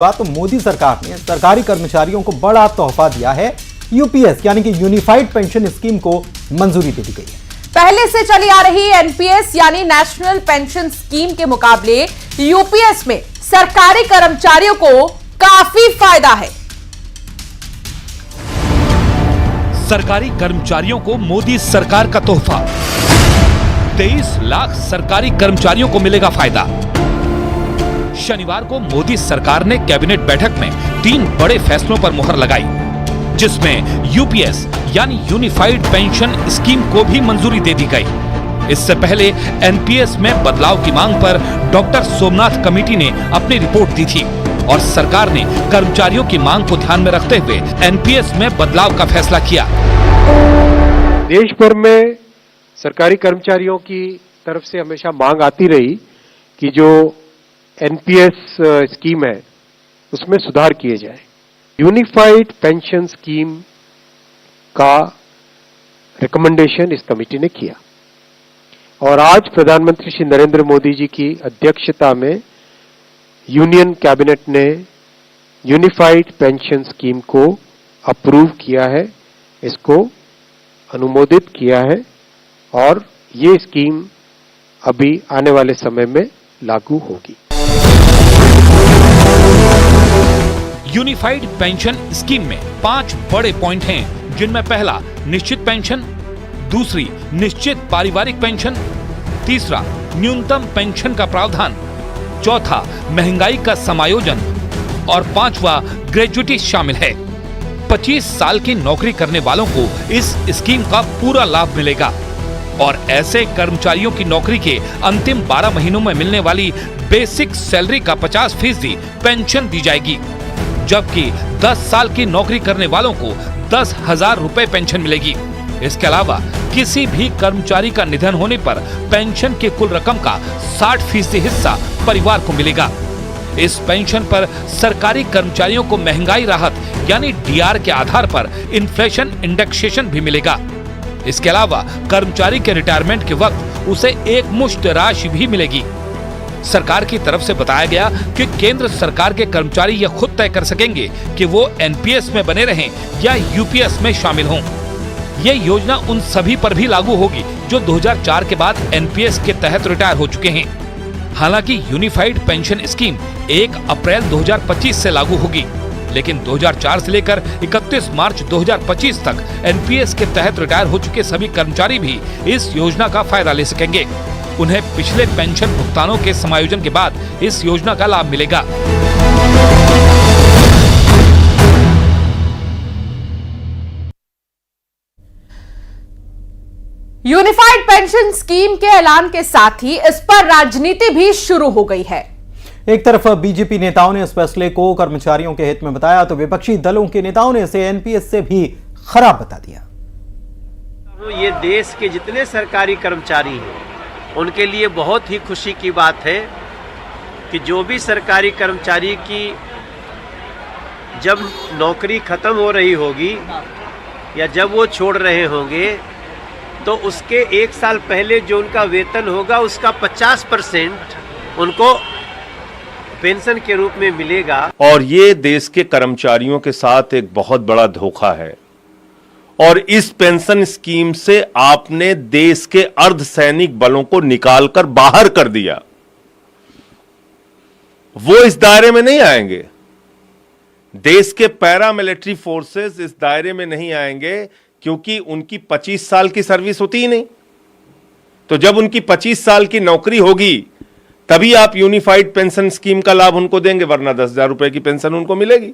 तो मोदी सरकार ने सरकारी कर्मचारियों को बड़ा तोहफा दिया है। यूपीएस यानी कि यूनिफाइड पेंशन स्कीम को मंजूरी दे दी गई है। पहले से चली आ रही एनपीएस यानी नेशनल पेंशन स्कीम के मुकाबले यूपीएस में सरकारी कर्मचारियों को काफी फायदा है। सरकारी कर्मचारियों को मोदी सरकार का तोहफा, 23 लाख सरकारी कर्मचारियों को मिलेगा फायदा। शनिवार को मोदी सरकार ने कैबिनेट बैठक में 3 बड़े फैसलों पर मुहर लगाई, जिसमें यूपीएस यानी यूनिफाइड पेंशन स्कीम को भी मंजूरी दे दी गई। इससे पहले एनपीएस में बदलाव की मांग पर डॉक्टर सोमनाथ कमेटी ने अपनी रिपोर्ट दी थी और सरकार ने कर्मचारियों की मांग को ध्यान में रखते हुए एनपीएस में बदलाव का फैसला किया। देश भर में सरकारी कर्मचारियों की तरफ से हमेशा मांग आती रही कि जो एनपीएस स्कीम है उसमें सुधार किए जाए। यूनिफाइड पेंशन स्कीम का रिकमेंडेशन इस कमेटी ने किया और आज प्रधानमंत्री श्री नरेंद्र मोदी जी की अध्यक्षता में यूनियन कैबिनेट ने यूनिफाइड पेंशन स्कीम को अप्रूव किया है, इसको अनुमोदित किया है और ये स्कीम अभी आने वाले समय में लागू होगी। यूनिफाइड पेंशन स्कीम में 5 बड़े पॉइंट हैं, जिनमें पहला निश्चित पेंशन, दूसरी निश्चित पारिवारिक पेंशन, तीसरा न्यूनतम पेंशन का प्रावधान, चौथा महंगाई का समायोजन और 5वां ग्रेजुएटी शामिल है। 25 साल की नौकरी करने वालों को इस स्कीम का पूरा लाभ मिलेगा और ऐसे कर्मचारियों की नौकरी के अंतिम 12 महीनों में मिलने वाली बेसिक सैलरी का 50% पेंशन दी जाएगी, जबकि 10 साल की नौकरी करने वालों को 10,000 रुपए पेंशन मिलेगी। इसके अलावा किसी भी कर्मचारी का निधन होने पर पेंशन के कुल रकम का 60% हिस्सा परिवार को मिलेगा। इस पेंशन पर सरकारी कर्मचारियों को महंगाई राहत यानी डीआर के आधार पर इन्फ्लेशन इंडेक्सेशन भी मिलेगा। इसके अलावा कर्मचारी के रिटायरमेंट के वक्त उसे एक मुश्त राशि भी मिलेगी। सरकार की तरफ से बताया गया कि केंद्र सरकार के कर्मचारी यह खुद तय कर सकेंगे कि वो एनपीएस में बने रहें या यूपीएस में शामिल हों। यह योजना उन सभी पर भी लागू होगी जो 2004 के बाद एनपीएस के तहत रिटायर हो चुके हैं। हालांकि यूनिफाइड पेंशन स्कीम 1 अप्रैल 2025 से लागू होगी, लेकिन 2004 से लेकर 31 मार्च 2025 तक एनपीएस के तहत रिटायर हो चुके सभी कर्मचारी भी इस योजना का फायदा ले सकेंगे। उन्हें पिछले पेंशन भुगतानों के समायोजन के बाद इस योजना का लाभ मिलेगा। यूनिफाइड पेंशन स्कीम के ऐलान के साथ ही इस पर राजनीति भी शुरू हो गई है। एक तरफ बीजेपी नेताओं ने इस फैसले को कर्मचारियों के हित में बताया, तो विपक्षी दलों के नेताओं ने इसे एनपीएस से भी खराब बता दिया। ये देश के जितने सरकारी कर्मचारी हैं उनके लिए बहुत ही खुशी की बात है कि जो भी सरकारी कर्मचारी की जब नौकरी खत्म हो रही होगी या जब वो छोड़ रहे होंगे तो उसके 1 साल पहले जो उनका वेतन होगा उसका 50% उनको पेंशन के रूप में मिलेगा। और ये देश के कर्मचारियों के साथ एक बहुत बड़ा धोखा है और इस पेंशन स्कीम से आपने देश के अर्धसैनिक बलों को निकालकर बाहर कर दिया। वो इस दायरे में नहीं आएंगे। देश के पैरामिलिट्री फोर्सेस इस दायरे में नहीं आएंगे क्योंकि उनकी 25 साल की सर्विस होती ही नहीं। तो जब उनकी 25 साल की नौकरी होगी तभी आप यूनिफाइड पेंशन स्कीम का लाभ उनको देंगे, वरना 10,000 रुपए की पेंशन उनको मिलेगी।